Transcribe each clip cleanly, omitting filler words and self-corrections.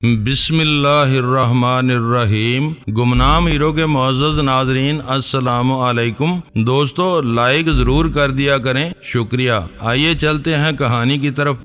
بسم اللہ الرحمن الرحیم۔ گمنام ہیرو کے معزز ناظرین السلام علیکم۔ دوستو لائک ضرور کر دیا کریں، شکریہ۔ آئیے چلتے ہیں کہانی کی طرف۔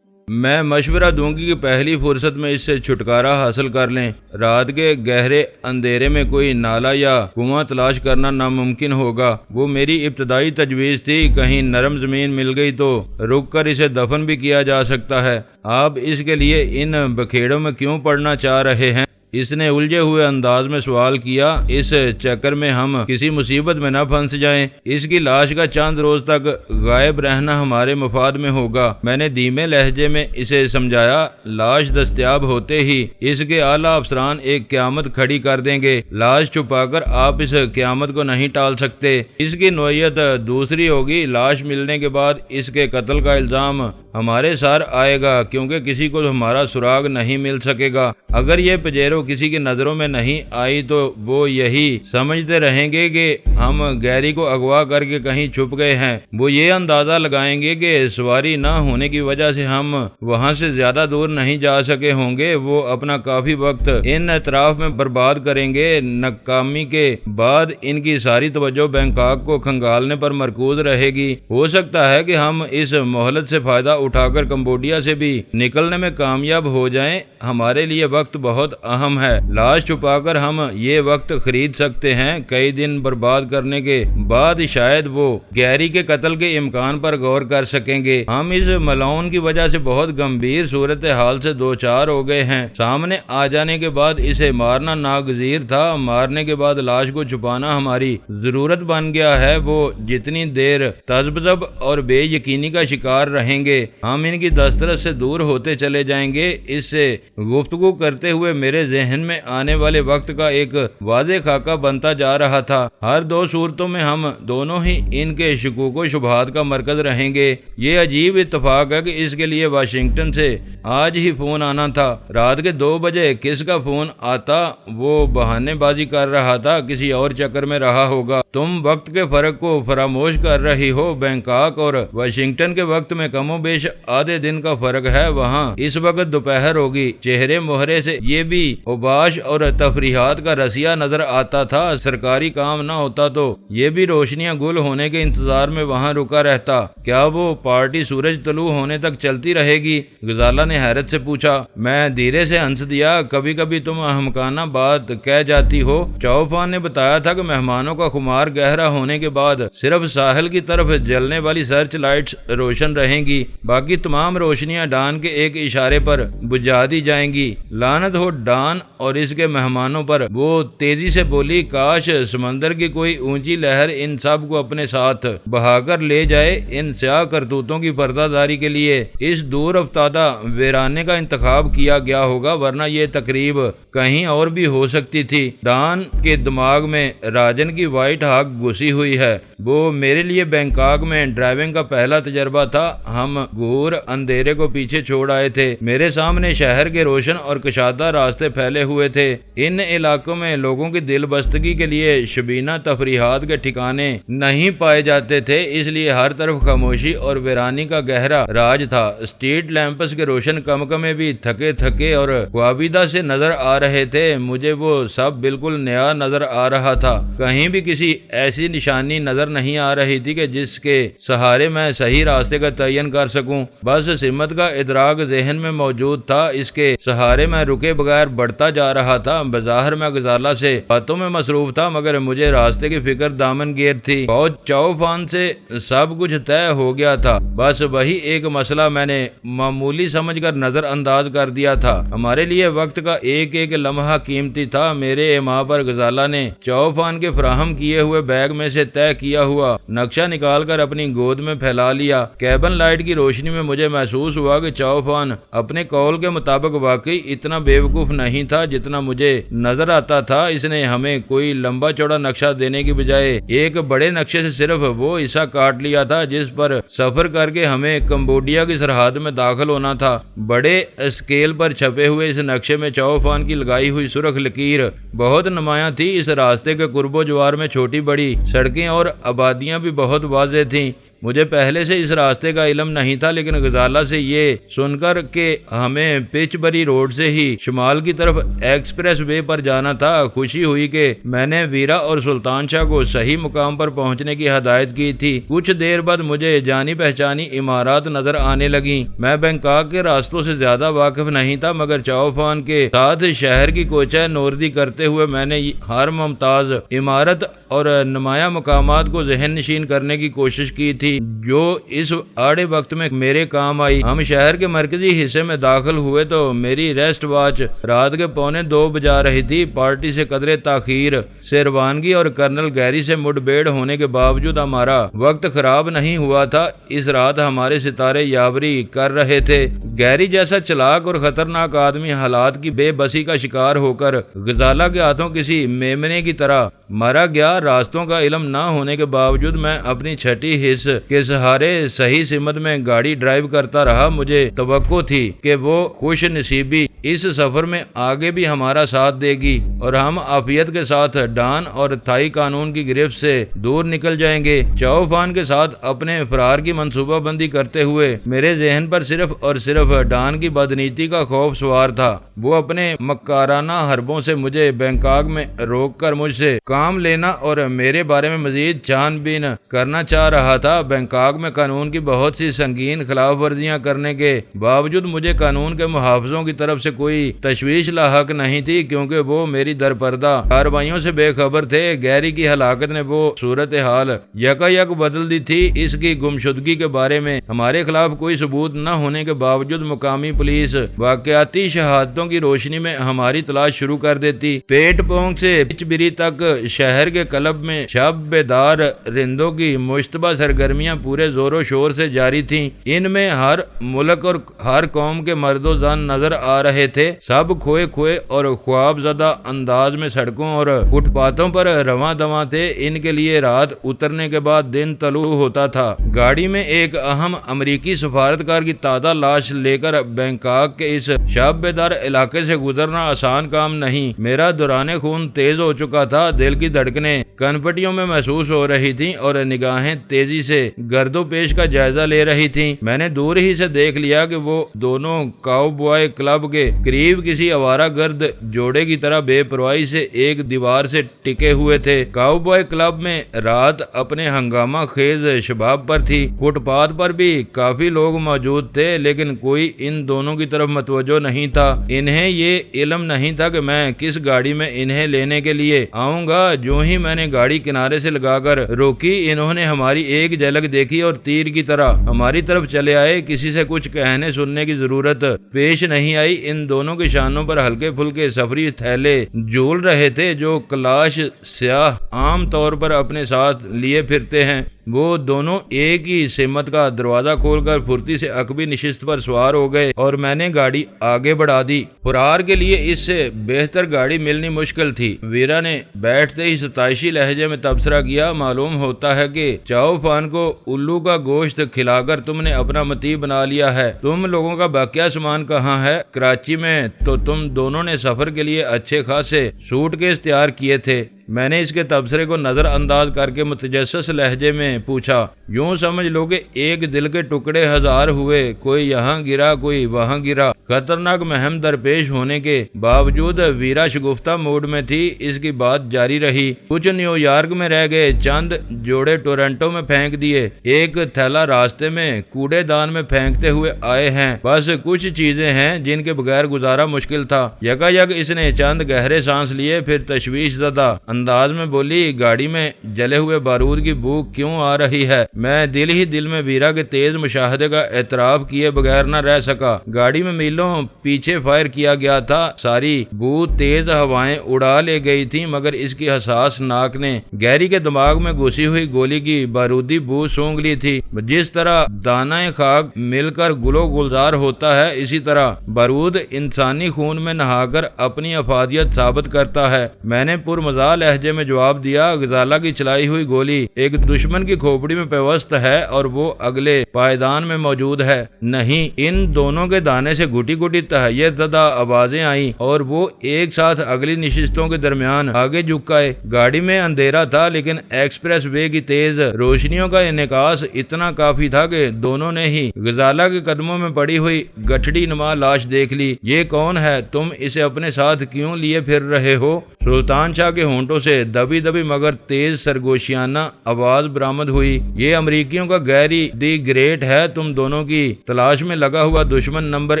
میں مشورہ دوں گی کہ پہلی فرصت میں اس سے چھٹکارا حاصل کر لیں۔ رات کے گہرے اندھیرے میں کوئی نالا یا کنواں تلاش کرنا ناممکن ہوگا۔ وہ میری ابتدائی تجویز تھی، کہیں نرم زمین مل گئی تو رک کر اسے دفن بھی کیا جا سکتا ہے۔ آپ اس کے لیے ان بکھیڑوں میں کیوں پڑنا چاہ رہے ہیں؟ اس نے الجھے ہوئے انداز میں سوال کیا۔ اس چکر میں ہم کسی مصیبت میں نہ پھنس جائیں۔ اس کی لاش کا چند روز تک غائب رہنا ہمارے مفاد میں ہوگا۔ میں نے دھیمے لہجے میں اسے سمجھایا۔ لاش دستیاب ہوتے ہی اس کے اعلیٰ افسران ایک قیامت کھڑی کر دیں گے۔ لاش چھپا کر آپ اس قیامت کو نہیں ٹال سکتے۔ اس کی نوعیت دوسری ہوگی۔ لاش ملنے کے بعد اس کے قتل کا الزام ہمارے سر آئے گا، کیونکہ کسی کو ہمارا سراغ نہیں مل سکے گا۔ اگر یہ پجیرو کسی کی نظروں میں نہیں آئی تو وہ یہی سمجھتے رہیں گے کہ ہم گیری کو اغوا کر کے کہیں چھپ گئے ہیں۔ وہ یہ اندازہ لگائیں گے کہ سواری نہ ہونے کی وجہ سے ہم وہاں سے زیادہ دور نہیں جا سکے ہوں گے۔ وہ اپنا کافی وقت ان اطراف میں برباد کریں گے۔ ناکامی کے بعد ان کی ساری توجہ بینکاک کو کھنگالنے پر مرکوز رہے گی۔ ہو سکتا ہے کہ ہم اس مہلت سے فائدہ اٹھا کر کمبوڈیا سے بھی نکلنے میں کامیاب ہو جائیں۔ ہمارے لیے وقت بہت اہم ہے۔ لاش چھپا کر ہم یہ وقت خرید سکتے ہیں۔ کئی دن برباد کرنے کے بعد شاید وہ گیری کے قتل کے امکان پر غور کر سکیں گے۔ ہم اس ملعون کی وجہ سے بہت گمبھیر صورتحال سے دوچار ہو گئے ہیں۔ سامنے آ جانے کے بعد اسے مارنا ناگزیر تھا۔ مارنے کے بعد لاش کو چھپانا ہماری ضرورت بن گیا ہے۔ وہ جتنی دیر تذبذب اور بے یقینی کا شکار رہیں گے، ہم ان کی دسترس سے دور ہوتے چلے جائیں گے۔ اس سے گفتگو کرتے ہوئے میرے ذہن میں آنے والے وقت کا ایک واضح خاکہ بنتا جا رہا تھا۔ ہر دو صورتوں میں ہم دونوں ہی ان کے شکوک و شبہات کا مرکز رہیں گے۔ یہ عجیب اتفاق ہے کہ اس کے لیے واشنگٹن سے آج ہی فون آنا تھا۔ رات کے 2 بجے کس کا فون آتا؟ وہ بہانے بازی کر رہا تھا، کسی اور چکر میں رہا ہوگا۔ تم وقت کے فرق کو فراموش کر رہی ہو۔ بینکاک اور واشنگٹن کے وقت میں کم و بیش آدھے دن کا فرق ہے۔ وہاں اس وقت دوپہر ہوگی۔ چہرے مہرے سے یہ بھی اوباش اور تفریحات کا رسیہ نظر آتا تھا۔ سرکاری کام نہ ہوتا تو یہ بھی روشنیاں گل ہونے کے انتظار میں وہاں رکا رہتا۔ کیا وہ پارٹی سورج طلوع ہونے تک چلتی رہے گی؟ غزالہ نے حیرت سے پوچھا۔ میں دھیرے سے ہنس دیا۔ کبھی کبھی تم احمقانہ بات کہہ جاتی ہو۔ چوفان نے بتایا تھا کہ مہمانوں کا خمار گہرا ہونے کے بعد صرف ساحل کی طرف جلنے والی سرچ لائٹس روشن رہیں گی، باقی تمام روشنیاں ڈان کے ایک اشارے پر بجھا دی جائیں گی۔ لعنت ہو ڈان اور اس کے مہمانوں پر۔ وہ تیزی سے بولی، کاش سمندر کی کوئی اونچی لہر ان سب کو اپنے ساتھ بہا کر لے جائے۔ ان سیاہ کرتوتوں کی پردہ داری کے لیے اس دور افتادہ ویرانے کا انتخاب کیا گیا ہوگا، ورنہ یہ تقریب کہیں اور بھی ہو سکتی تھی۔ ڈان کے دماغ میں راجن کی وائٹ ہاک گھسی ہوئی ہے۔ وہ میرے لیے بینکاک میں ڈرائیونگ کا پہلا تجربہ تھا۔ ہم گھور اندھیرے کو پیچھے چھوڑ آئے تھے۔ میرے سامنے شہر کے روشن اور کشادہ راستے پھیلے ہوئے تھے۔ ان علاقوں میں لوگوں کی دل بستگی کے لیے شبینہ تفریحات کے ٹھکانے نہیں پائے جاتے تھے، اس لیے ہر طرف خاموشی اور ویرانی کا گہرا راج تھا۔ اسٹریٹ لیمپس کے روشن کمکمے بھی تھکے تھکے اور خوابیدہ سے نظر آ رہے تھے۔ مجھے وہ سب بالکل نیا نظر آ رہا تھا۔ کہیں بھی کسی ایسی نشانی نظر نہیں آ رہی تھی کہ جس کے سہارے میں صحیح راستے کا تعین کر سکوں۔ بس سمت کا ادراک ذہن میں موجود تھا، اس کے سہارے میں رکے بغیر بڑھتا جا رہا تھا۔ بظاہر میں غزالہ سے باتوں میں مصروف تھا، مگر مجھے راستے کی فکر دامن گیر تھی۔ فوج چوفان سے سب کچھ طے ہو گیا تھا، بس وہی ایک مسئلہ میں نے معمولی سمجھ کر نظر انداز کر دیا تھا۔ ہمارے لیے وقت کا ایک ایک لمحہ قیمتی تھا۔ میرے ایما پر غزالہ نے چوفان کے فراہم کیے ہوئے بیگ میں سے طے کیا ہوا نقشہ نکال کر اپنی گود میں پھیلا لیا۔ کیبن لائٹ کی روشنی میں مجھے محسوس ہوا کہ چوفان اپنے قول کے مطابق واقعی اتنا بیوقوف نہیں تھا جتنا مجھے نظر آتا تھا۔ اس نے ہمیں کوئی لمبا چوڑا نقشہ دینے کی بجائے ایک بڑے نقشے سے صرف وہ حصہ کاٹ لیا تھا جس پر سفر کر کے ہمیں کمبوڈیا کی سرحد میں داخل ہونا تھا۔ بڑے اسکیل پر چھپے ہوئے اس نقشے میں چوفان کی لگائی ہوئی سرخ لکیر بہت نمایاں تھی۔ اس راستے کے قرب و جوار میں چھوٹی بڑی سڑکیں اور آبادیاں بھی بہت واضح تھیں۔ مجھے پہلے سے اس راستے کا علم نہیں تھا، لیکن غزالہ سے یہ سن کر کہ ہمیں پچ بری روڈ سے ہی شمال کی طرف ایکسپریس وے پر جانا تھا، خوشی ہوئی کہ میں نے ویرا اور سلطان شاہ کو صحیح مقام پر پہنچنے کی ہدایت کی تھی۔ کچھ دیر بعد مجھے جانی پہچانی عمارات نظر آنے لگیں۔ میں بینکاک کے راستوں سے زیادہ واقف نہیں تھا، مگر چاؤ فان کے ساتھ شہر کی کوچہ نوردی کرتے ہوئے میں نے ہر ممتاز عمارت اور نمایاں مقامات کو ذہن نشین کرنے کی کوشش کی تھی جو اس آڑے وقت میں میرے کام آئی۔ ہم شہر کے مرکزی حصے میں داخل ہوئے تو میری ریسٹ واچ رات کے 1:45 بجا رہی تھی۔ پارٹی سے قدرے تاخیر سے روانگی اور کرنل گیری سے مڈ بیڑ ہونے کے باوجود ہمارا وقت خراب نہیں ہوا تھا۔ اس رات ہمارے ستارے یاوری کر رہے تھے۔ گیری جیسا چلاک اور خطرناک آدمی حالات کی بے بسی کا شکار ہو کر غزالہ کے ہاتھوں کسی میمنے کی طرح مرا گیا۔ راستوں کا علم نہ ہونے کے باوجود میں اپنی چھٹی حص کے سہارے صحیح سمت میں گاڑی ڈرائیو کرتا رہا۔ مجھے توقع تھی کہ وہ خوش نصیبی اس سفر میں آگے بھی ہمارا ساتھ دے گی اور ہم عافیت کے ساتھ ڈان اور تھائی قانون کی گرفت سے دور نکل جائیں گے۔ چاؤ فان کے ساتھ اپنے فرار کی منصوبہ بندی کرتے ہوئے میرے ذہن پر صرف اور صرف ڈان کی بدنیتی کا خوف سوار تھا۔ وہ اپنے مکارانہ حربوں سے مجھے بینکاک میں روک کر مجھ سے کام لینا اور میرے بارے میں مزید چھان بین کرنا چاہ رہا تھا۔ بینکاک میں قانون کی بہت سی سنگین خلاف ورزیاں کرنے کے باوجود مجھے قانون کے محافظوں کی طرف سے کوئی تشویش لاحق نہیں تھی، کیونکہ وہ میری درپردہ کارروائیوں سے بے خبر تھے۔ گیری کی ہلاکت نے وہ صورتحال یکا یک بدل دی تھی۔ اس کی گمشدگی کے بارے میں ہمارے خلاف کوئی ثبوت نہ ہونے کے باوجود مقامی پولیس واقعاتی شہادتوں کی روشنی میں ہماری تلاش شروع کر دیتی۔ پیٹ پونگ سے پچ بری تک شہر کے کلب میں شب بیدار رندوں کی مشتبہ سرگرمیاں پورے زور و شور سے جاری تھیں۔ ان میں ہر ملک اور ہر قوم کے مرد و زن نظر آ رہے تھے۔ سب کھوئے اور خواب زدہ انداز میں سڑکوں اور فٹ پاتھوں پر رواں دواں تھے۔ ان کے لیے رات اترنے کے بعد دن طلوع ہوتا تھا۔ گاڑی میں ایک اہم امریکی سفارتکار کی تازہ لاش لے کر بینکاک کے اس شب بیدار علاقے سے گزرنا آسان کام نہیں۔ میرا دوران خون تیز ہو چکا تھا، دل کی دھڑکنیں کنپٹیوں میں محسوس ہو رہی تھیں اور نگاہیں تیزی سے گرد و پیش کا جائزہ لے رہی تھیں۔ میں نے دور ہی سے دیکھ لیا کہ وہ دونوں کاؤ بوائے کلب کے قریب کسی آوارہ گرد جوڑے کی طرح بے پرواہی سے ایک دیوار سے ٹکے ہوئے تھے۔ کاؤ بوائے کلب میں رات اپنے ہنگامہ خیز شباب پر تھی۔ فٹ پاتھ پر بھی کافی لوگ موجود تھے، لیکن کوئی ان دونوں کی طرف متوجہ نہیں تھا۔ انہیں یہ علم نہیں تھا کہ میں کس گاڑی میں انہیں لینے کے لیے آؤں گا۔ جو ہی میں نے گاڑی کنارے سے لگا کر روکی، انہوں نے ہماری ایک جھلک دیکھی اور تیر کی طرح ہماری طرف چلے آئے۔ کسی سے کچھ کہنے سننے کی ضرورت پیش نہیں آئی۔ ان دونوں کے شانوں پر ہلکے پھلکے سفری تھیلے جھول رہے تھے جو کلاش سیاہ عام طور پر اپنے ساتھ لیے پھرتے ہیں۔ وہ دونوں ایک ہی سمت کا دروازہ کھول کر پھرتی سے عقبی نشست پر سوار ہو گئے اور میں نے گاڑی آگے بڑھا دی۔ فرار کے لیے اس سے بہتر گاڑی ملنی مشکل تھی۔ ویرا نے بیٹھتے ہی ستائشی لہجے میں تبصرہ کیا، معلوم ہوتا ہے کہ چاؤ فان کو الو کا گوشت کھلا کر تم نے اپنا متی بنا لیا ہے۔ تم لوگوں کا باقیہ سامان کہاں ہے؟ کراچی میں تو تم دونوں نے سفر کے لیے اچھے خاصے سوٹ کیس تیار کیے تھے۔ میں نے اس کے تبصرے کو نظر انداز کر کے متجسس لہجے میں پوچھا، یوں سمجھ لو کہ ایک دل کے ٹکڑے ہزار ہوئے، کوئی یہاں گرا کوئی وہاں گرا۔ خطرناک مہم درپیش ہونے کے باوجود ویرا شگفتہ موڈ میں تھی۔ اس کی بات جاری رہی، کچھ نیو یارک میں رہ گئے، چند جوڑے ٹورنٹو میں پھینک دیے، ایک تھیلا راستے میں کوڑے دان میں پھینکتے ہوئے آئے ہیں۔ بس کچھ چیزیں ہیں جن کے بغیر گزارا مشکل تھا۔ یکا یک اس نے چند گہرے سانس لیے، پھر تشویش زدہ انداز میں بولی، گاڑی میں جلے ہوئے بارود کی بو کیوں آ رہی ہے؟ میں دل ہی دل میں ویرا کے تیز مشاہدے کا اعتراف کیے بغیر نہ رہ سکا۔ گاڑی میں میلوں پیچھے فائر کیا گیا تھا، ساری بو تیز ہوائیں اڑا لے گئی تھی، مگر اس کی حساس ناک نے گیری کے دماغ میں گھسی ہوئی گولی کی بارودی بو سونگ لی تھی۔ جس طرح دانہ خاک مل کر گلو گلزار ہوتا ہے، اسی طرح بارود انسانی خون میں نہا کر اپنی افادیت ثابت کرتا ہے۔ میں نے پرمزاح لہجے میں جواب دیا، غزالہ کی چلائی ہوئی گولی ایک دشمن کی کھوپڑی میں پیوست ہے اور وہ اگلے پائیدان میں موجود ہے۔ نہیں، ان دونوں کے دانے سے گھٹی گھٹی تہیہ زدہ آوازیں آئیں اور وہ ایک ساتھ اگلی نشستوں کے درمیان آگے جھک گئے۔ گاڑی میں اندھیرا تھا لیکن ایکسپریس وے کی تیز روشنیوں کا انعکاس اتنا کافی تھا کہ دونوں نے ہی غزالہ کے قدموں میں پڑی ہوئی گٹھڑی نما لاش دیکھ لی۔ یہ کون ہے؟ تم اسے اپنے ساتھ کیوں لیے پھر رہے ہو؟ سلطان شاہ کے ہونٹوں سے دبی دبی مگر تیز سرگوشیانہ آواز برآمد ہوئی۔ یہ امریکیوں کا گیری دی گریٹ ہے، تم دونوں کی تلاش میں لگا ہوا دشمن نمبر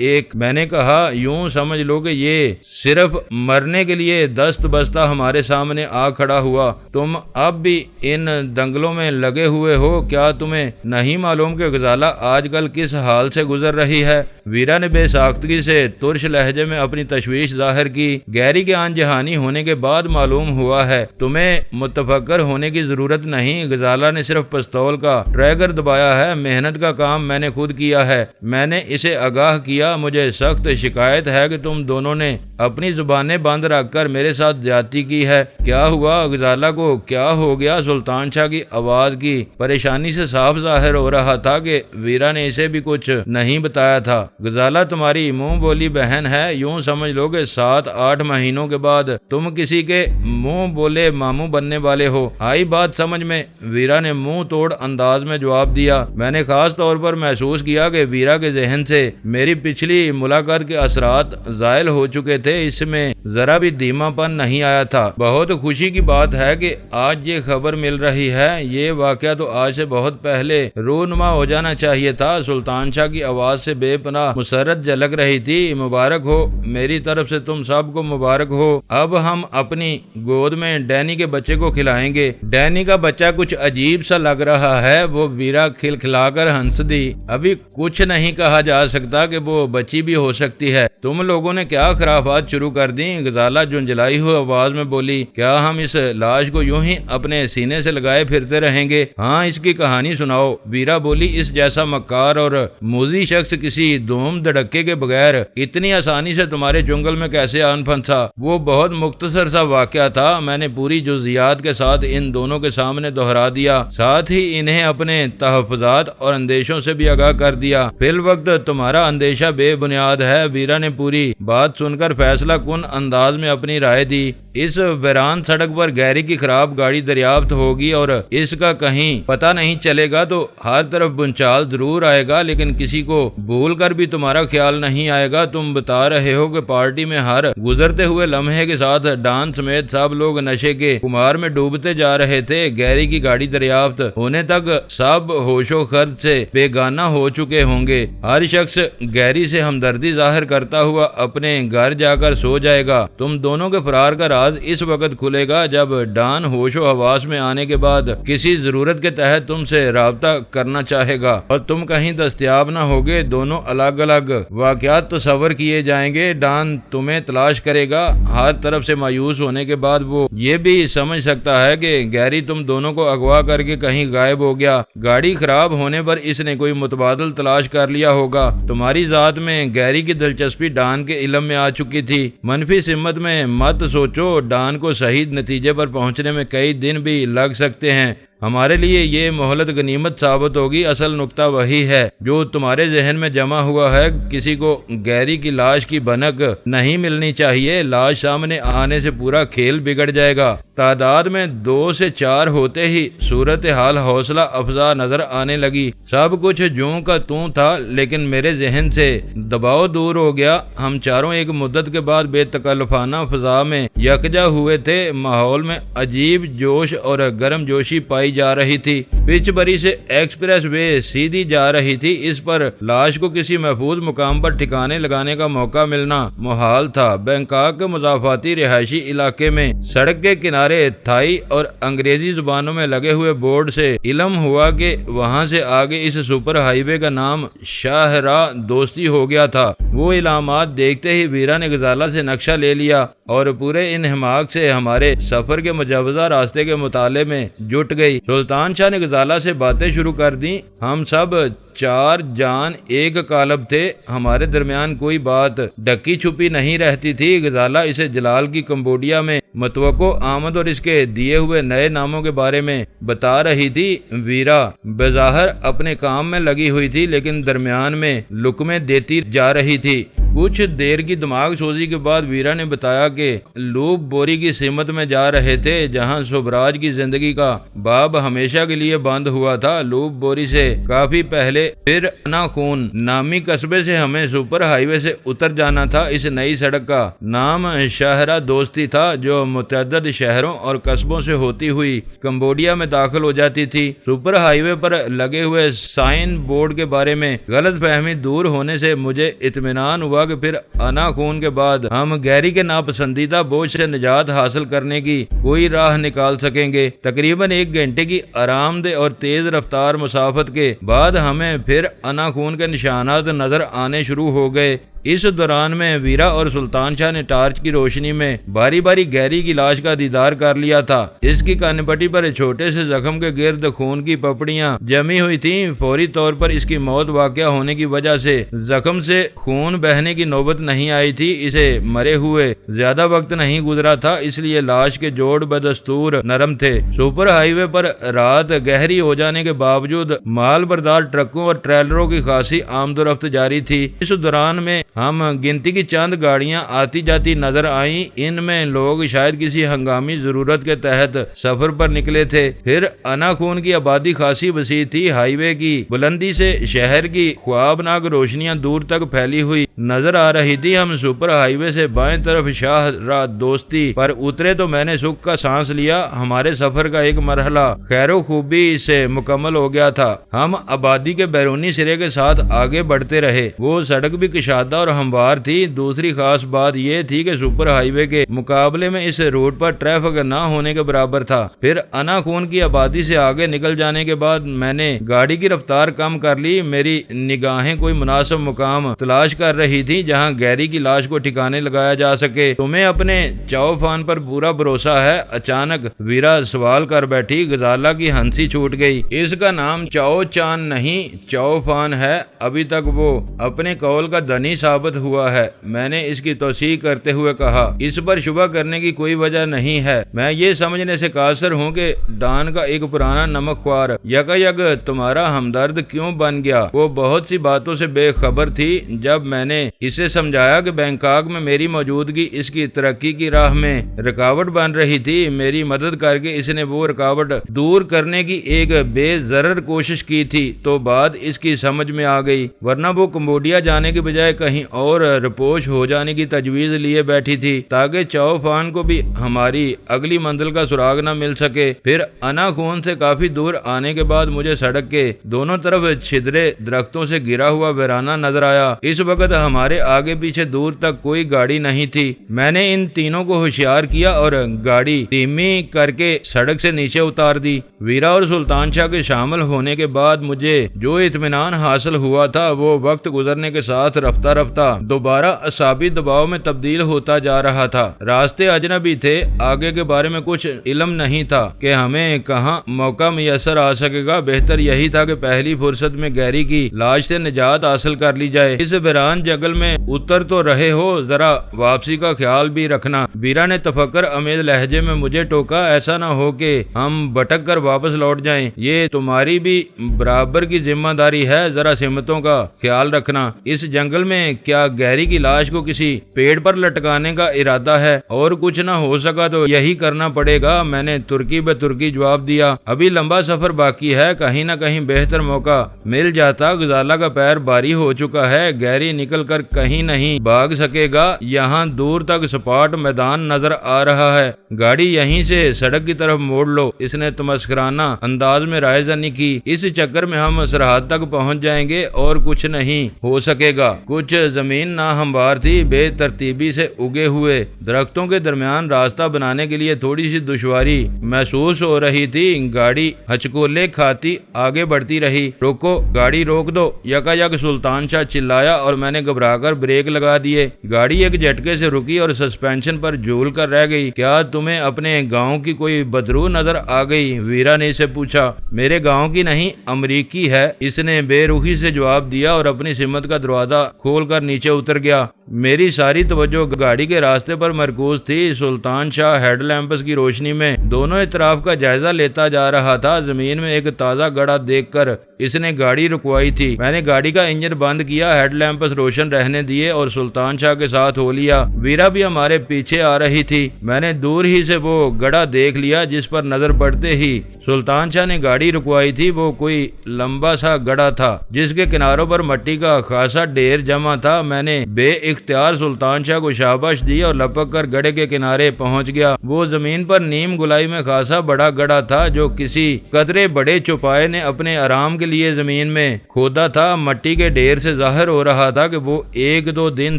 1۔ میں نے کہا یوں سمجھ لو کہ یہ صرف مرنے کے لیے دست بستہ ہمارے سامنے آ کھڑا ہوا۔ تم اب بھی ان دنگلوں میں لگے ہوئے ہو۔ کیا تمہیں نہیں معلوم کہ غزالہ آج کل کس حال سے گزر رہی ہے؟ ویرا نے بے ساختگی سے ترش لہجے میں اپنی تشویش ظاہر کی۔ گیری کے آن جہانی ہونے کے بعد معلوم ہوا ہے۔ تمہیں متفکر ہونے کی ضرورت نہیں، غزالہ نے صرف پستول کا ٹریگر دبایا ہے۔ محنت کا کام میں نے خود کیا ہے، میں نے اسے آگاہ کیا۔ مجھے سخت شکایت ہے کہ تم دونوں نے اپنی زبانیں بند رکھ کر میرے ساتھ زیادتی کی ہے۔ کیا ہوا؟ غزالہ کو کیا ہو گیا؟ سلطان شاہ کی آواز کی پریشانی سے صاف ظاہر ہو رہا تھا کہ ویرا نے اسے بھی کچھ نہیں بتایا تھا۔ غزالہ تمہاری منہ بولی بہن ہے، یوں سمجھ لو کہ 7-8 مہینوں کے بعد تم کسی کے منہ بولے ماموں بننے والے ہو۔ آئی بات سمجھ میں؟ ویرا نے منہ توڑ انداز میں جواب دیا۔ میں نے خاص طور پر محسوس کیا کہ ویرا کے ذہن سے میری پچھلی ملاقات کے اثرات زائل ہو چکے تھے، اس میں ذرا بھی دھیما پن نہیں آیا تھا۔ بہت خوشی کی بات ہے کہ آج یہ خبر مل رہی ہے، یہ واقعہ تو آج سے بہت پہلے رونما ہو جانا چاہیے تھا۔ سلطان شاہ کی آواز سے بے پناہ مسرت جھلک رہی تھی۔ مبارک ہو، میری طرف سے تم سب کو مبارک ہو۔ اب ہم اپنی گود میں ڈینی کے بچے کو کھلائیں گے۔ ڈینی کا بچہ کچھ عجیب سا لگ رہا ہے، وہ ویرا کھلکھلا کر ہنس دی۔ ابھی کچھ نہیں کہا جا سکتا کہ وہ بچی بھی ہو سکتی ہے۔ تم لوگوں نے کیا خرافات شروع کر دیں؟ غزالہ جھنجھلائی ہوئی آواز میں بولی۔ کیا ہم اس لاش کو یوں ہی اپنے سینے سے لگائے پھرتے رہیں گے؟ ہاں، اس کی کہانی سناؤ، ویرا بولی۔ اس جیسا مکار اور موذی شخص کسی دھوم دھڑکے کے بغیر اتنی آسانی سے تمہارے جنگل میں کیسے آن پھنسا؟ وہ بہت مختصر سا واقعہ تھا، میں نے پوری جزیات کے ساتھ ان دونوں کے سامنے دہرا دیا، ساتھ ہی انہیں اپنے تحفظات اور اندیشوں سے بھی آگاہ کر دیا۔ فی الوقت تمہارا اندیشہ بے بنیاد ہے۔ ویرا نے پوری بات سن کر فیصلہ کن انداز میں اپنی رائے دی۔ اس ویران سڑک پر گیری کی خراب گاڑی دریافت ہوگی اور اس کا کہیں پتہ نہیں چلے گا تو ہر طرف بنچال ضرور آئے گا، لیکن کسی کو بھول کر بھی تمہارا خیال نہیں آئے گا۔ تم بتا رہے ہو کہ پارٹی میں ہر گزرتے ہوئے لمحے کے ساتھ ڈان سمیت سب لوگ نشے کے خمار میں ڈوبتے جا رہے تھے۔ گیری کی گاڑی دریافت ہونے تک سب ہوش و خرد سے بیگانہ ہو چکے ہوں گے۔ ہر شخص گیری سے ہمدردی ظاہر کرتا ہوا اپنے گھر جا کر سو جائے گا۔ تم دونوں کے فرار کا راز اس وقت کھلے گا جب ڈان ہوش و حواس میں آنے کے بعد کسی ضرورت کے تحت تم سے رابطہ کرنا چاہے گا اور تم کہیں دستیاب نہ ہوگے۔ دونوں الگ الگ واقعات تصور کیے جائیں گے۔ ڈان تمہیں تلاش کرے گا۔ ہر طرف سے مایوس ہونے کے بعد وہ یہ بھی سمجھ سکتا ہے کہ گیری تم دونوں کو اغوا کر کے کہیں غائب ہو گیا۔ گاڑی خراب ہونے پر اس نے کوئی متبادل تلاش کر لیا ہوگا۔ تمہاری ذات میں گیری کی دلچسپی ڈان کے علم میں آ چکی تھی۔ منفی سمت میں مت سوچو، ڈان کو صحیح نتیجے پر پہنچنے میں کئی دن بھی لگ سکتے ہیں۔ ہمارے لیے یہ مہلت غنیمت ثابت ہوگی۔ اصل نقطہ وہی ہے جو تمہارے ذہن میں جمع ہوا ہے۔ کسی کو گیری کی لاش کی بھنک نہیں ملنی چاہیے۔ لاش سامنے آنے سے پورا کھیل بگڑ جائے گا۔ تعداد میں 2 سے 4 ہوتے ہی صورتحال حوصلہ افزا نظر آنے لگی۔ سب کچھ جوں کا توں تھا، لیکن میرے ذہن سے دباؤ دور ہو گیا۔ ہم چاروں ایک مدت کے بعد بے تکلفانہ فضا میں یکجا ہوئے تھے۔ ماحول میں عجیب جوش اور گرم جوشی پائی جا رہی تھی۔ پچ بری سے ایکسپریس وے سیدھی جا رہی تھی۔ اس پر لاش کو کسی محفوظ مقام پر ٹھکانے لگانے کا موقع ملنا محال تھا۔ بینکاک کے مضافاتی رہائشی علاقے میں سڑک کے کنارے تھائی اور انگریزی زبانوں میں لگے ہوئے بورڈ سے علم ہوا کہ وہاں سے آگے اس سپر ہائی وے کا نام شاہراہ دوستی ہو گیا تھا۔ وہ علامات دیکھتے ہی ویرا نے غزالہ سے نقشہ لے لیا اور پورے انہماک سے ہمارے سفر کے مجوزہ راستے کے مطالعے میں جٹ گئی۔ سلطان شاہ نے غزالہ سے باتیں شروع کر دیں۔ ہم سب 4 جان ایک قالب تھے، ہمارے درمیان کوئی بات ڈکی چھپی نہیں رہتی تھی۔ غزالہ اسے جلال کی کمبوڈیا میں متوقع آمد اور اس کے دیے ہوئے نئے ناموں کے بارے میں بتا رہی تھی۔ ویرا بظاہر اپنے کام میں لگی ہوئی تھی، لیکن درمیان میں لقمے دیتی جا رہی تھی۔ کچھ دیر کی دماغ سوزی کے بعد ویرا نے بتایا کہ لوپ بوری کی سمت میں جا رہے تھے، جہاں سبراج کی زندگی کا باب ہمیشہ کے لیے بند ہوا تھا۔ لوپ بوری سے کافی پہلے پھر انا خون نامی قصبے سے ہمیں سپر ہائی وے سے اتر جانا تھا۔ اس نئی سڑک کا نام شاہراہ دوستی تھا، جو متعدد شہروں اور قصبوں سے ہوتی ہوئی کمبوڈیا میں داخل ہو جاتی تھی۔ سپر ہائی وے پر لگے ہوئے سائن بورڈ کے بارے میں غلط فہمی دور ہونے سے مجھے اطمینان ہوا کہ پھر انا خون کے بعد ہم گیری کے ناپسندیدہ بوجھ سے نجات حاصل کرنے کی کوئی راہ نکال سکیں گے۔ تقریباً 1 گھنٹے کی آرام دہ اور تیز رفتار مسافت کے بعد ہمیں پھر انا خون کے نشانات نظر آنے شروع ہو گئے۔ اس دوران میں ویرا اور سلطان شاہ نے ٹارچ کی روشنی میں باری باری گیری کی لاش کا دیدار کر لیا تھا۔ اس کی کان پٹی پر چھوٹے سے زخم کے گرد خون کی پپڑیاں جمی ہوئی تھیں۔ فوری طور پر اس کی موت واقع ہونے کی وجہ سے زخم سے خون بہنے کی نوبت نہیں آئی تھی۔ اسے مرے ہوئے زیادہ وقت نہیں گزرا تھا، اس لیے لاش کے جوڑ بدستور نرم تھے۔ سپر ہائی وے پر رات گہری ہو جانے کے باوجود مال بردار ٹرکوں اور ٹریلروں کی خاصی آمد و رفت جاری تھی۔ اس دوران میں ہم گنتی کی چند گاڑیاں آتی جاتی نظر آئیں۔ ان میں لوگ شاید کسی ہنگامی ضرورت کے تحت سفر پر نکلے تھے۔ پھر انا خون کی آبادی خاصی وسیع تھی۔ ہائی وے کی بلندی سے شہر کی خوابناک روشنیاں دور تک پھیلی ہوئی نظر آ رہی تھی۔ ہم سپر ہائی وے سے بائیں طرف شاہ راہ دوستی پر اترے تو میں نے سکھ کا سانس لیا۔ ہمارے سفر کا ایک مرحلہ خیر و خوبی سے مکمل ہو گیا تھا۔ ہم آبادی کے بیرونی سرے کے ساتھ آگے بڑھتے رہے۔ وہ سڑک بھی کشادہ اور ہموار تھی۔ دوسری خاص بات یہ تھی کہ سپر ہائی وے کے مقابلے میں اس روٹ پر ٹریفک نہ ہونے کے برابر تھا۔ پھر انا خون کی آبادی سے آگے نکل جانے کے بعد میں نے گاڑی کی رفتار کم کر لی۔ میری نگاہیں کوئی مناسب مقام تلاش کر رہی تھی جہاں گیری کی لاش کو ٹھکانے لگایا جا سکے۔ تمہیں اپنے چاؤ فان پر پورا بھروسہ ہے؟ اچانک ویرا سوال کر بیٹھی۔ غزالہ کی ہنسی چھوٹ گئی۔ اس کا نام چاؤ چان نہیں، چاؤ فان ہے۔ ابھی تک وہ اپنے قول کا دھنی ثابت ہوا ہے۔ میں نے اس کی توثیق کرتے ہوئے کہا، اس پر شبہ کرنے کی کوئی وجہ نہیں ہے۔ میں یہ سمجھنے سے قاصر ہوں کہ ڈان کا ایک پرانا نمک خوار یکا یک تمہارا ہمدرد کیوں بن گیا۔ وہ بہت سی باتوں سے بے خبر تھی۔ جب میں نے اسے سمجھایا کہ بینکاک میں میری موجودگی اس کی ترقی کی راہ میں رکاوٹ بن رہی تھی، میری مدد کر کے اس نے وہ رکاوٹ دور کرنے کی ایک بے ضرر کوشش کی تھی، تو بات اس کی سمجھ میں آ گئی۔ ورنہ وہ کمبوڈیا جانے کے بجائے کہیں اور رپوش ہو جانے کی تجویز لیے بیٹھی تھی تاکہ چاؤ فان کو بھی ہماری اگلی منزل کا سراغ نہ مل سکے۔ پھر انا خون سے کافی دور آنے کے بعد مجھے سڑک کے دونوں طرف چھدرے درختوں سے گرا ہوا ویرانہ نظر آیا۔ اس وقت ہمارے آگے پیچھے دور تک کوئی گاڑی نہیں تھی۔ میں نے ان تینوں کو ہوشیار کیا اور گاڑی دھیمی کر کے سڑک سے نیچے اتار دی۔ ویرا اور سلطان شاہ کے شامل ہونے کے بعد مجھے جو اطمینان حاصل ہوا تھا وہ وقت گزرنے کے ساتھ رفتہ رفتہ دوبارہ اعصابی دباؤ میں تبدیل ہوتا جا رہا تھا۔ راستے اجنبی تھے، آگے کے بارے میں کچھ علم نہیں تھا کہ ہمیں کہاں موقع میسر آ سکے گا۔ بہتر یہی تھا کہ پہلی فرصت میں گیری کی لاش سے نجات حاصل کر لی جائے۔ اس ویران جنگل میں اتر تو رہے ہو، ذرا واپسی کا خیال بھی رکھنا۔ ویرا نے تفکر امیز لہجے میں مجھے ٹوکا، ایسا نہ ہو کہ ہم بھٹک کر واپس لوٹ جائیں۔ یہ تمہاری بھی برابر کی ذمہ داری ہے، ذرا سمتوں کا خیال رکھنا۔ اس جنگل میں کیا گیری کی لاش کو کسی پیڑ پر لٹکانے کا ارادہ ہے؟ اور کچھ نہ ہو سکا تو یہی کرنا پڑے گا، میں نے ترکی بے ترکی جواب دیا۔ ابھی لمبا سفر باقی ہے، کہیں نہ کہیں بہتر موقع مل جاتا۔ غزالہ کا پیر باری ہو چکا ہے، گیری نکل کر کہیں نہیں بھاگ سکے گا۔ یہاں دور تک سپاٹ میدان نظر آ رہا ہے، گاڑی یہیں سے سڑک کی طرف موڑ لو۔ اس نے تمسخرانہ انداز میں رائے زنی کی۔ اس چکر میں ہم سرحد تک پہنچ جائیں گے اور کچھ نہیں ہو سکے گا۔ کچھ زمین ناہموار تھی، بے ترتیبی سے اگے ہوئے درختوں کے درمیان راستہ بنانے کے لیے تھوڑی سی دشواری محسوس ہو رہی تھی۔ گاڑی ہچکولے کھاتی آگے بڑھتی رہی۔ روکو، گاڑی روک دو، یکا یک سلطان شاہ چلایا اور میں نے گھبرا کر بریک لگا دیے۔ گاڑی ایک جھٹکے سے رکی اور سسپینشن پر جھول کر رہ گئی۔ کیا تمہیں اپنے گاؤں کی کوئی بدرو نظر آ گئی؟ ویرا نے اسے پوچھا۔ میرے گاؤں کی نہیں، امریکی ہے، اس نے بے روحی سے جواب دیا اور اپنی سمت کا دروازہ کھول کر نیچے اتر گیا۔ میری ساری توجہ گاڑی کے راستے پر مرکوز تھی۔ سلطان شاہ ہیڈ لیمپس کی روشنی میں دونوں اطراف کا جائزہ لیتا جا رہا تھا۔ زمین میں ایک تازہ گڑھا دیکھ کر اس نے گاڑی رکوائی تھی۔ میں نے گاڑی کا انجن بند کیا، ہیڈ لیمپس روشن رہنے دیے اور سلطان شاہ کے ساتھ ہو لیا۔ ویرا بھی ہمارے پیچھے آ رہی تھی۔ میں نے دور ہی سے وہ گڑھا دیکھ لیا جس پر نظر پڑتے ہی سلطان شاہ نے گاڑی رکوائی تھی۔ وہ کوئی لمبا سا گڑھا تھا جس کے کناروں پر مٹی کا خاصا ڈھیر جمع تھا۔ میں نے بے اختیار سلطان شاہ کو شاباش دی اور لپک کر گڑھے کے کنارے پہنچ گیا۔ وہ زمین پر نیم گلائی میں خاصا بڑا گڑھا تھا جو کسی قدرے بڑے چوپائے نے اپنے آرام کے لیے زمین میں کھودا تھا۔ مٹی کے ڈھیر سے ظاہر ہو رہا تھا کہ وہ 1-2 دن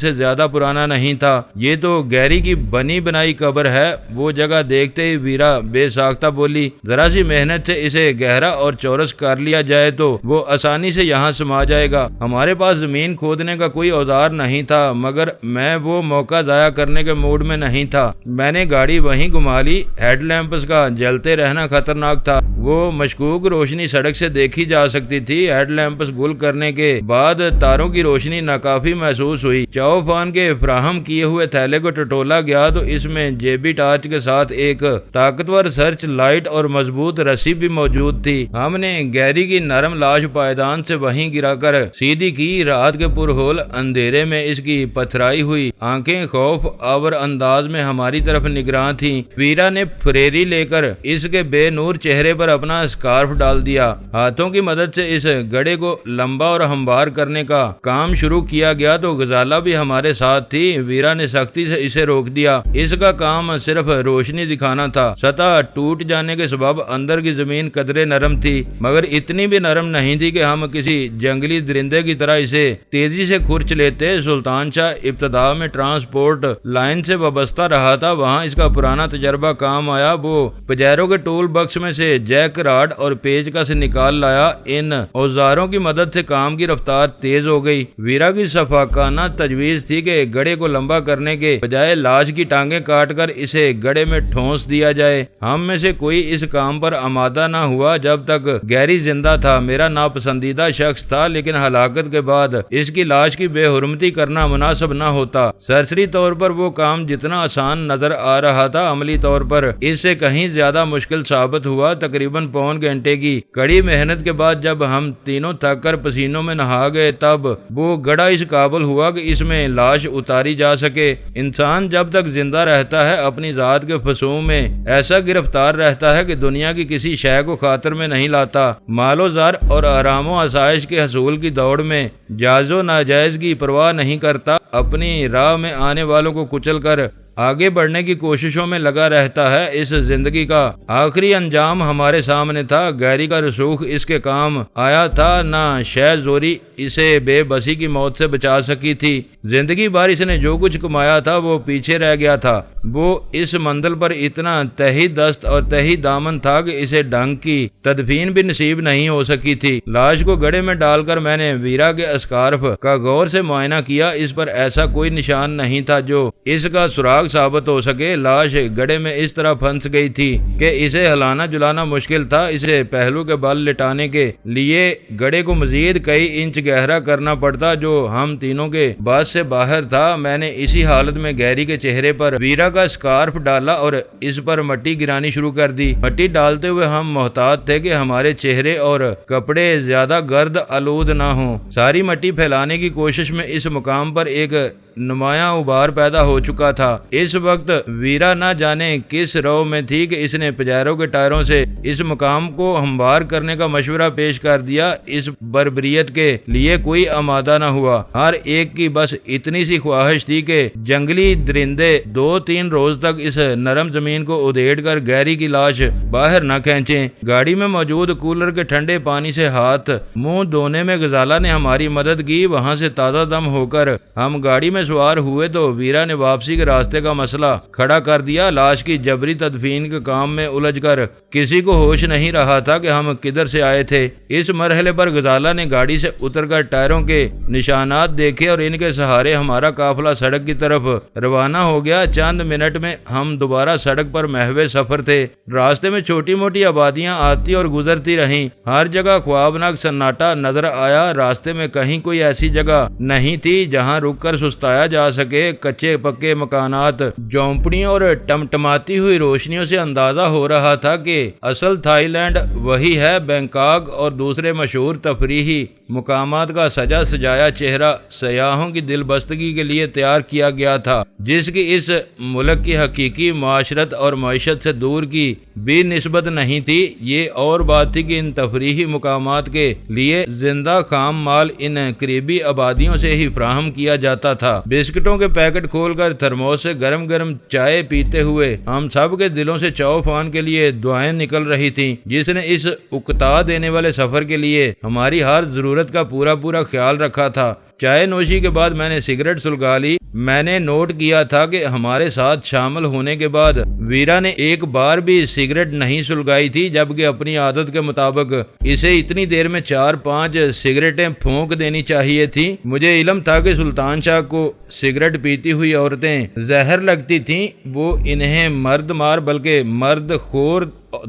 سے زیادہ پرانا نہیں تھا۔ یہ تو گیری کی بنی بنائی قبر ہے۔ وہ جگہ دیکھتے ہی ویرا بے ساختہ بولی، ذرا سی محنت سے اسے گہرا اور چورس کر لیا جائے تو وہ آسانی سے یہاں سما جائے گا۔ ہمارے پاس زمین کھودنے کا کوئی اوزار نہیں تھا، مگر میں وہ موقع ضائع کرنے کے موڈ میں نہیں تھا۔ میں نے گاڑی وہیں گھما لی۔ ہیڈ لیمپس کا جلتے رہنا خطرناک تھا۔ وہ مشکوک روشنی سڑک سے دیکھی جا سکتی تھی۔ ہیڈ لیمپس گل کرنے کے بعد تاروں کی روشنی ناکافی محسوس ہوئی۔ چاؤ فان کے فراہم کیے ہوئے تھیلے کو ٹٹولا گیا تو اس میں جیبی ٹارچ کے ساتھ ایک طاقتور سرچ لائٹ اور مضبوط رسی بھی موجود تھی۔ ہم نے گیری کی نرم لاش پائیدان سے وہیں گرا کر سیدھی کی۔ رات کے پرہول اندھیرے میں اس کی پتھرائی ہوئی آنکھیں خوف آور انداز میں ہماری طرف نگراں تھیں۔ ویرا نے پھریری لے کر اس کے بے نور چہرے پر اپنا اسکارف ڈال دیا۔ ہاتھوں کی مدد سے اس گڑھے کو لمبا اور ہموار کرنے کا کام شروع کیا گیا تو غزالہ بھی ہمارے ساتھ تھی۔ ویرا نے سختی سے اسے روک دیا۔ اس کا کام صرف روشنی دکھانا تھا۔ سطح ٹوٹ جانے کے سبب اندر کی زمین قدرے نرم تھی، مگر اتنی بھی نرم نہیں تھی کہ ہم کسی جنگلی درندے کی طرح اسے تیزی سے کھرچ لیتے۔ سلطان شاہ ابتدا میں ٹرانسپورٹ لائن سے وابستہ رہا تھا، وہاں اس کا پرانا تجربہ کام آیا۔ وہ پجیرو کے ٹول باکس میں سے جیک راڈ اور پیچ کس نکال لایا۔ ان اوزاروں کی مدد سے کام کی رفتار تیز ہو گئی۔ ویرا کی شفاقانہ تجویز تھی کہ گڑھے کو لمبا کرنے کے بجائے لاش کی ٹانگیں کاٹ کر اسے گڑھے میں ٹھونس دیا جائے۔ ہم میں سے کوئی اس کام پر آمادہ نہ ہوا جب تک گیری زندہ تھا۔ میرا ناپسندیدہ شخص تھا، لیکن ہلاکت کے بعد اس کی لاش کی بے حرمتی کرنا مناسب نہ ہوتا۔ سرسری طور پر وہ کام جتنا آسان نظر آ رہا تھا، عملی طور پر اس سے کہیں زیادہ مشکل ثابت ہوا۔ تقریباً پون گھنٹے کی کڑی محنت کے بعد جب ہم تینوں تھک کر پسینوں میں نہا گئے تب وہ گڑھا اس قابل ہوا کہ اس میں لاش اتاری جا سکے۔ انسان جب تک زندہ رہتا ہے اپنی ذات کے فسوں میں ایسا گرفتار رہتا ہے کہ دنیا کی کسی شے کو خاطر میں نہیں لاتا۔ مال و زر اور آرام و آسائش کے حصول کی دوڑ میں جائز و ناجائز کی پرواہ نہیں کرتا، اپنی راہ میں آنے والوں کو کچل کر آگے بڑھنے کی کوششوں میں لگا رہتا ہے۔ اس زندگی کا آخری انجام ہمارے سامنے تھا۔ گیری کا رسوخ اس کے کام آیا تھا، نہ شے زوری اسے بے بسی کی موت سے بچا سکی تھی۔ زندگی بھر اس نے جو کچھ کمایا تھا وہ پیچھے رہ گیا تھا۔ وہ اس منزل پر اتنا تہی دست اور تہی دامن تھا کہ اسے ڈھنگ کی تدفین بھی نصیب نہیں ہو سکی تھی۔ لاش کو گڑھے میں ڈال کر میں نے ویرا کے اسکارف کا غور سے معائنہ کیا۔ اس پر ایسا کوئی نشان نہیں تھا جو اس کا سراغ ثابت ہو سکے۔ لاش گڑھے میں اس طرح پھنس گئی تھی کہ اسے ہلانا جلانا مشکل تھا۔ اسے پہلو کے بل لٹانے کے لیے گڑھے کو مزید کئی انچ گہرا کرنا پڑتا جو ہم تینوں کے بس سے باہر تھا۔ میں نے اسی حالت میں گیری کے چہرے پر ویرا کا اسکارف ڈالا اور اس پر مٹی گرانی شروع کر دی۔ مٹی ڈالتے ہوئے ہم محتاط تھے کہ ہمارے چہرے اور کپڑے زیادہ گرد آلود نہ ہوں۔ ساری مٹی پھیلانے کی کوشش میں اس مقام پر ایک نمایاں غبار پیدا ہو چکا تھا۔ اس وقت ویرا نہ جانے کس رو میں تھی کہ اس نے پجیرو کے ٹائروں سے اس مقام کو ہموار کرنے کا مشورہ پیش کر دیا۔ اس بربریت کے لیے کوئی آمادہ نہ ہوا۔ ہر ایک کی بس اتنی سی خواہش تھی کہ جنگلی درندے 2-3 روز تک اس نرم زمین کو ادھیڑ کر گیری کی لاش باہر نہ کھینچیں۔ گاڑی میں موجود کولر کے ٹھنڈے پانی سے ہاتھ منہ دھونے میں غزالہ نے ہماری مدد کی۔ وہاں سے تازہ دم ہو کر ہم گاڑی میں سوار ہوئے تو ویرا نے واپسی کے راستے کا مسئلہ کھڑا کر دیا۔ لاش کی جبری تدفین کے کام میں الجھ کر کسی کو ہوش نہیں رہا تھا کہ ہم کدھر سے آئے تھے۔ اس مرحلے پر غزالہ نے گاڑی سے اتر کر ٹائروں کے نشانات دیکھے اور ان کے سہارے ہمارا قافلہ سڑک کی طرف روانہ ہو گیا۔ چند منٹ میں ہم دوبارہ سڑک پر محو سفر تھے۔ راستے میں چھوٹی موٹی آبادیاں آتی اور گزرتی رہیں۔ ہر جگہ خوابناک سناٹا نظر آیا۔ راستے میں کہیں کوئی ایسی جگہ نہیں تھی جہاں رک کر سستایا جا سکے۔ کچے پکے مکانات، جھونپڑیوں اور ٹمٹماتی ہوئی روشنیوں سے اندازہ ہو رہا تھا کہ اصل تھائی لینڈ وہی ہے۔ بینکاک اور دوسرے مشہور تفریحی مقامات کا سجا سجایا چہرہ سیاحوں کی دل بستگی کے لیے تیار کیا گیا تھا، جس کی اس ملک کی حقیقی معاشرت اور معیشت سے دور کی بھی نسبت نہیں تھی۔ یہ اور بات تھی کہ ان تفریحی مقامات کے لیے زندہ خام مال ان قریبی آبادیوں سے ہی فراہم کیا جاتا تھا۔ بسکٹوں کے پیکٹ کھول کر تھرموس سے گرم گرم چائے پیتے ہوئے ہم سب کے دلوں سے چوفان کے لیے دعائیں نکل رہی تھیں، جس نے اس اکتا دینے والے سفر کے لیے ہماری ہر ضرورت کا پورا خیال رکھا تھا۔ چائے نوشی کے بعد میں نے سگریٹ سلگا لی۔ میں نے نوٹ کیا تھا کہ ہمارے ساتھ شامل ہونے کے بعد ویرا نے ایک بار بھی سگریٹ نہیں سلگائی تھی، جبکہ اپنی عادت کے مطابق اسے اتنی دیر میں 4-5 سگریٹیں پھونک دینی چاہیے تھی۔ مجھے علم تھا کہ سلطان شاہ کو سگریٹ پیتی ہوئی عورتیں زہر لگتی تھیں۔ وہ انہیں مرد مار بلکہ مرد خور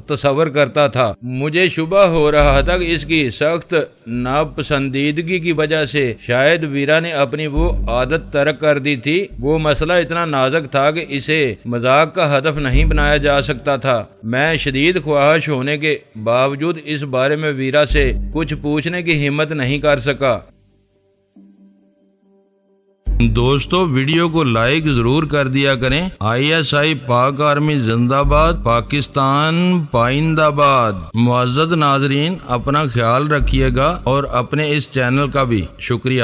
تصور کرتا تھا۔ مجھے شبہ ہو رہا تھا کہ اس کی سخت ناپسندیدگی کی وجہ سے شاید ویرا نے اپنی وہ عادت ترک کر دی تھی۔ وہ مسئلہ اتنا نازک تھا کہ اسے مذاق کا ہدف نہیں بنایا جا سکتا تھا۔ میں شدید خواہش ہونے کے باوجود اس بارے میں ویرا سے کچھ پوچھنے کی ہمت نہیں کر سکا۔ دوستو ویڈیو کو لائک ضرور کر دیا کریں۔ ISI پاک آرمی زندہ باد، پاکستان پائندہ باد۔ معزز ناظرین، اپنا خیال رکھیے گا اور اپنے اس چینل کا بھی شکریہ۔